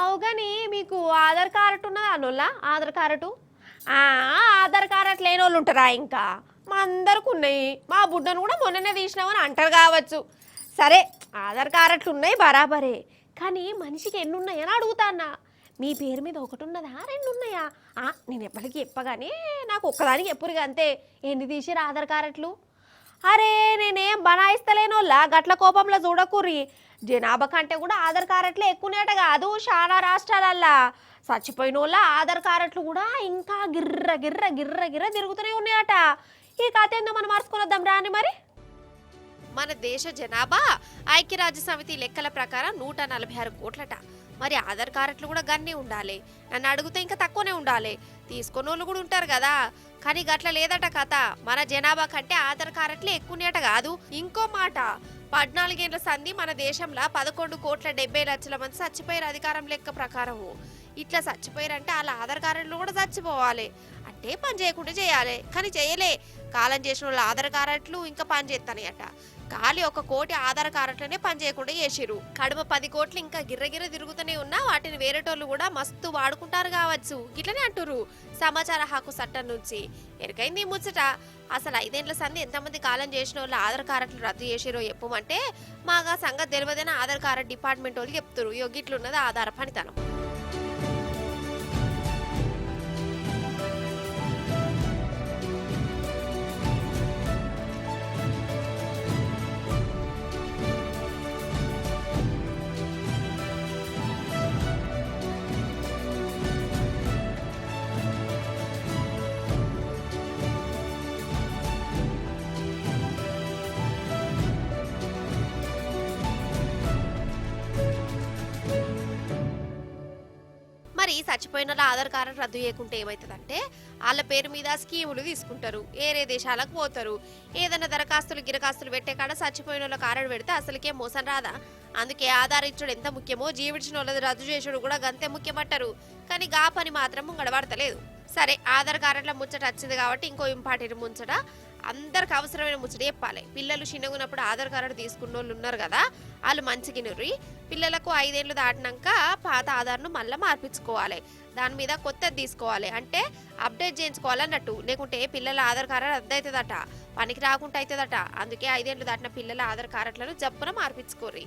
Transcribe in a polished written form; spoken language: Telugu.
అవుగాని మీకు ఆధార్ కార్డు ఉన్నదా అనోళ్ళ ఆధార్ కార్డు ఆ, ఆధార్ కార్డు లేని వాళ్ళు ఉంటారా ఇంకా మా అందరికి ఉన్నాయి మా బుడ్డను కూడా మొన్ననే తీసినామని అంటారు కావచ్చు. సరే ఆధార్ కార్డులు ఉన్నాయి బరాబరే, కానీ మనిషికి ఎన్ని ఉన్నాయని అడుగుతాన్నా. మీ పేరు మీద ఒకటి ఉన్నదా రెండు ఉన్నాయా? నేను ఎప్పటికీ చెప్పగానే నాకు ఒక్కదానికి ఎప్పుడుగా అంతే. ఎన్ని తీసిరు ఆధార్ కార్డులు? అరే నేనేం బనాయిస్తలేనోళ్ళ గట్ల కోపంలో చూడకుర్రి. జనాభా కంటే కూడా ఆధార్ కార్డులే ఎక్కువనేట కాదు చాలా రాష్ట్రాలల్లా. చచ్చిపోయిన వాళ్ళ ఆధార్ కార్డులు కూడా ఇంకా గిర్ర గిర్ర గిర్ర గిర్ర తిరుగుతూనే ఉన్నాయట. ఈ కథ ఏందో మనం మార్చుకుని రాని మరి. మన దేశ జనాభా ఐక్యరాజ్య సమితి లెక్కల ప్రకారం 146 కోట్లట. మరి ఆధార్ కార్డులు కూడా గన్నే ఉండాలి. నన్ను అడిగితే ఇంకా తక్కువనే ఉండాలి. తీసుకున్న వాళ్ళు కూడా ఉంటారు కదా, కానీ గట్ల లేదట కథ. మన జనాభా కంటే ఆధార్ కార్డులే ఎక్కువనేట కాదు. ఇంకో మాట, 14 ఏళ్ల సంధి మన దేశంలో 11,70,00,000 మంది చచ్చిపోయారు అధికారం లెక్క ప్రకారము. ఇట్లా చచ్చిపోయారంటే వాళ్ళ ఆధార్ కార్డులు కూడా చచ్చిపోవాలి. అంటే పని చేయకుండా చేయాలి, కానీ చేయలే. కాలం చేసిన వాళ్ళ ఆధార్ కార్డులు ఇంకా పని చేస్తానయట. ఖాళీ 1 కోటి ఆధార్ కార్డులనే పని చేయకుండా చేసిరు. కడుమ 10 కోట్లు ఇంకా గిర్రగిర్ర తిరుగుతూనే ఉన్నా వాటిని వేరేటోళ్ళు కూడా మస్తు వాడుకుంటారు కావచ్చు. ఇట్లనే అంటురు సమాచార హక్కు చట్టం నుంచి. ఎరకైంది ముచ్చట. అసలు 5 ఏళ్ల సంది ఎంతమంది కాలం చేసిన వాళ్ళు ఆధార్ కార్డులు రద్దు చేసిరో చెప్పమంటే మాగా సంగతి తెలియదని ఆధార్ కార్డు డిపార్ట్మెంట్ వాళ్ళు చెప్తారు. గిట్లున్నది ఆధార పనితనం. మరి చచ్చిపోయిన ఆధార్ కార్డు రద్దు చేయకుంటే ఏమవుతుందంటే వాళ్ళ పేరు మీద స్కీములు తీసుకుంటారు, ఏరే దేశాలకు పోతారు. ఏదైనా దరఖాస్తులు గిరఖాస్తులు పెట్టే కాడ చచ్చిపోయిన వాళ్ళ కార్డు పెడితే అసలుకే మోసం రాదా? అందుకే ఆధార్ ఇచ్చుడు ఎంత ముఖ్యమో జీవించిన వాళ్ళది రద్దు చేసుడు కూడా గంతే ముఖ్యమంటారు. కానీ గా పని మాత్రం గడబడతలేదు. సరే ఆధార్ కార్డుల ముచ్చట వచ్చింది కాబట్టి ఇంకో ఇంపార్టెంట్ ముచ్చట, అందరికి అవసరమైన ముచ్చట చెప్పాలి. పిల్లలు చిన్నగున్నప్పుడు ఆధార్ కార్డు తీసుకున్న వాళ్ళు ఉన్నారు కదా, వాళ్ళు మంచిగినరి. పిల్లలకు 5 ఏళ్ళు దాటినాక పాత ఆధార్ను మళ్ళీ మార్పించుకోవాలి. దాని మీద కొత్తది తీసుకోవాలి, అంటే అప్డేట్ చేయించుకోవాలన్నట్టు. లేకుంటే పిల్లల ఆధార్ కార్డు రద్దు అవుతుందట, పనికి రాకుండా అవుతుందట. అందుకే 5 ఏళ్ళు దాటిన పిల్లల ఆధార్ కార్డులను జప్పున మార్పించుకోరి.